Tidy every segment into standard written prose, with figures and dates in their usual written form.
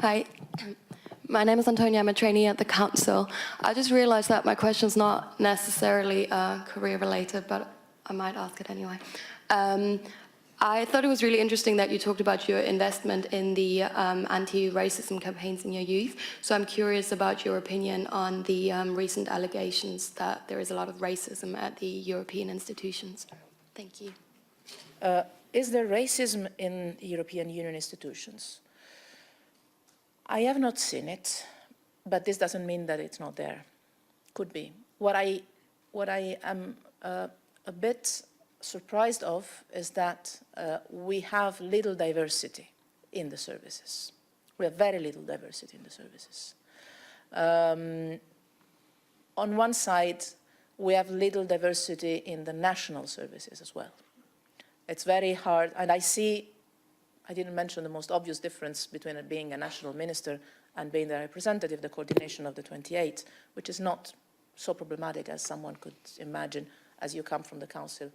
Hi, my name is Antonia. I'm a trainee at the council. I just realized that my question's not necessarily career related, but I might ask it anyway. I thought it was really interesting that you talked about your investment in the anti-racism campaigns in your youth. So I'm curious about your opinion on the recent allegations that there is a lot of racism at the European institutions. Thank you. Is there racism in European Union institutions? I have not seen it, but this doesn't mean that it's not there. Could be. What I am a bit surprised of is that we have little diversity in the services. We have very little diversity in the services. On one side, we have little diversity in the national services as well. It's very hard, and I didn't mention the most obvious difference between it being a national minister and being the representative, the coordination of the 28, which is not so problematic as someone could imagine. As you come from the council,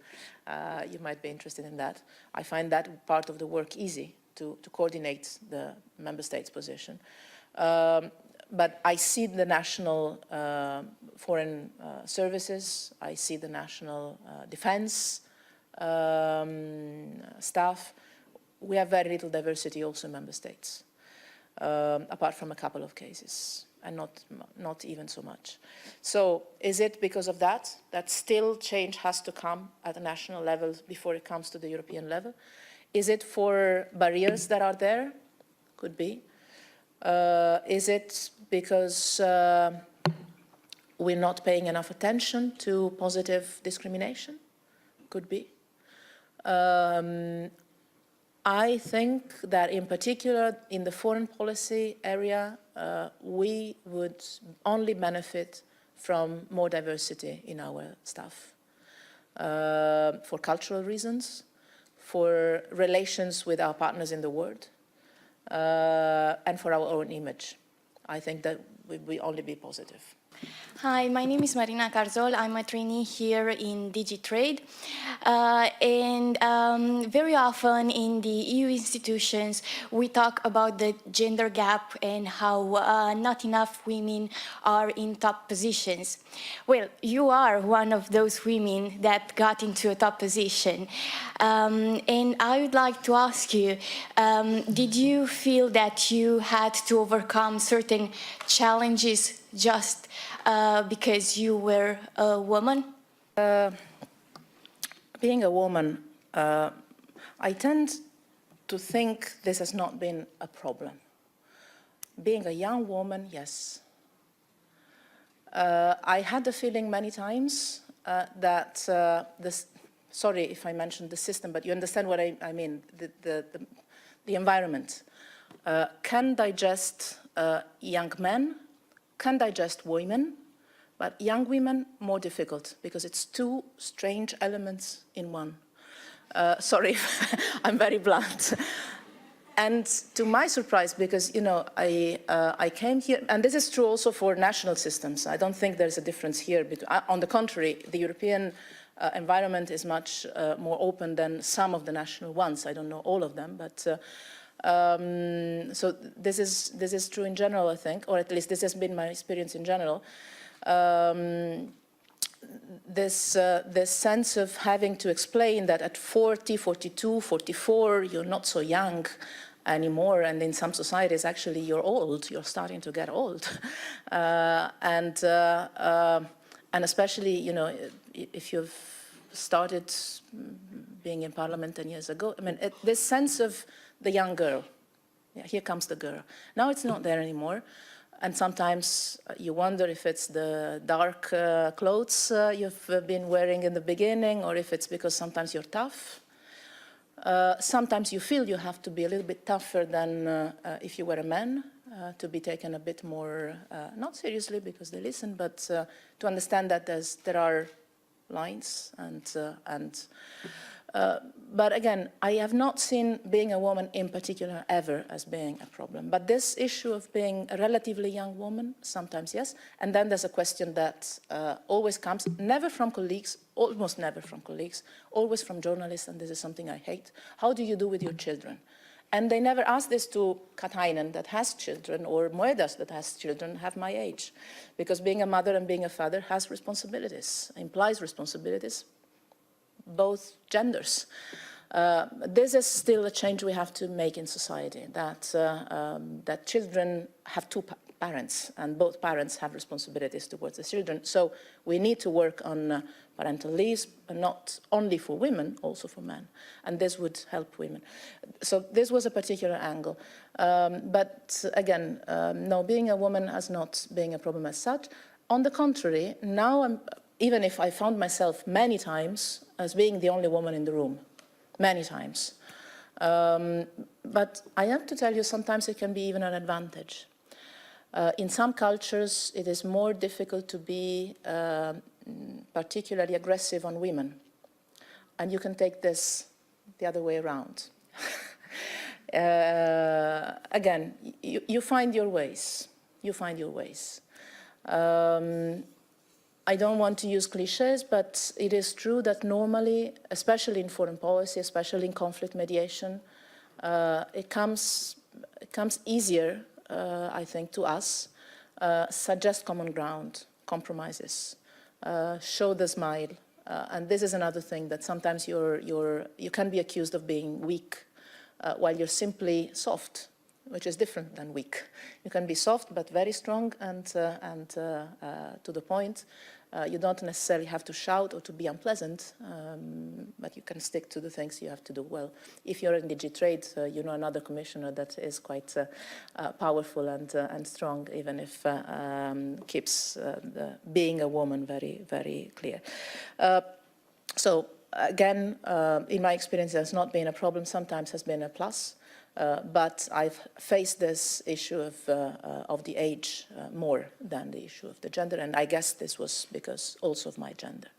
you might be interested in that. I find that part of the work easy to coordinate the member states' position. But I see the national foreign services, I see the national defense staff. We have very little diversity also in member states, apart from a couple of cases, and not even so much. So is it because of that still change has to come at the national level before it comes to the European level? Is it for barriers that are there? Could be. Is it because we're not paying enough attention to positive discrimination? Could be. I think that in particular in the foreign policy area, we would only benefit from more diversity in our staff for cultural reasons, for relations with our partners in the world, and for our own image. I think that will only be positive. Hi, my name is Marina Carzol. I'm a trainee here in DigiTrade. Very often in the EU institutions, we talk about the gender gap and how not enough women are in top positions. Well, you are one of those women that got into a top position. And I would like to ask you, did you feel that you had to overcome certain challenges just because you were a woman? Being a woman, I tend to think this has not been a problem. Being a young woman, yes. I had the feeling many times that sorry if I mentioned the system, but you understand what I mean, the environment can digest young men, can digest women, but young women more difficult because it's two strange elements in one. Sorry, I'm very blunt. And to my surprise, because I came here, and this is true also for national systems. I don't think there's a difference here. On the contrary, the European environment is much more open than some of the national ones. I don't know all of them, but. So this is true in general, I think, or at least this has been my experience in general. This sense of having to explain that at 40, 42, 44, you're not so young anymore, and in some societies, actually, you're old. You're starting to get old, and especially, if you've started being in Parliament 10 years ago. I mean, this sense of the young girl. Yeah, here comes the girl. Now it's not there anymore. And sometimes you wonder if it's the dark clothes you've been wearing in the beginning, or if it's because sometimes you're tough. Sometimes you feel you have to be a little bit tougher than if you were a man, to be taken a bit more, not seriously because they listen, but to understand that there are lines but again, I have not seen being a woman in particular ever as being a problem. But this issue of being a relatively young woman, sometimes yes. And then there's a question that always comes, never from colleagues, almost never from colleagues, always from journalists, and this is something I hate. How do you do with your children? And they never ask this to Katainen that has children or Moedas that has children have my age. Because being a mother and being a father has responsibilities, implies responsibilities, both genders. This is still a change we have to make in society, that children have two parents, and both parents have responsibilities towards the children. So we need to work on parental leaves, not only for women, also for men. And this would help women. So this was a particular angle. But again, no, being a woman has not been a problem as such. On the contrary, now even if I found myself many times as being the only woman in the room, many times. But I have to tell you, sometimes it can be even an advantage. In some cultures, it is more difficult to be particularly aggressive on women. And you can take this the other way around. Again, you find your ways. You find your ways. I don't want to use cliches, but it is true that normally, especially in foreign policy, especially in conflict mediation, it comes easier, I think, to us, suggest common ground, compromises, show the smile. And this is another thing, that sometimes you can be accused of being weak while you're simply soft, which is different than weak. You can be soft but very strong and to the point. You don't necessarily have to shout or to be unpleasant, but you can stick to the things you have to do well. If you're in DG Trade, you know another commissioner that is quite powerful and strong, even if keeps being a woman very, very clear. So again, in my experience, there's not been a problem. Sometimes has been a plus. But I've faced this issue of the age more than the issue of the gender, and I guess this was because also of my gender.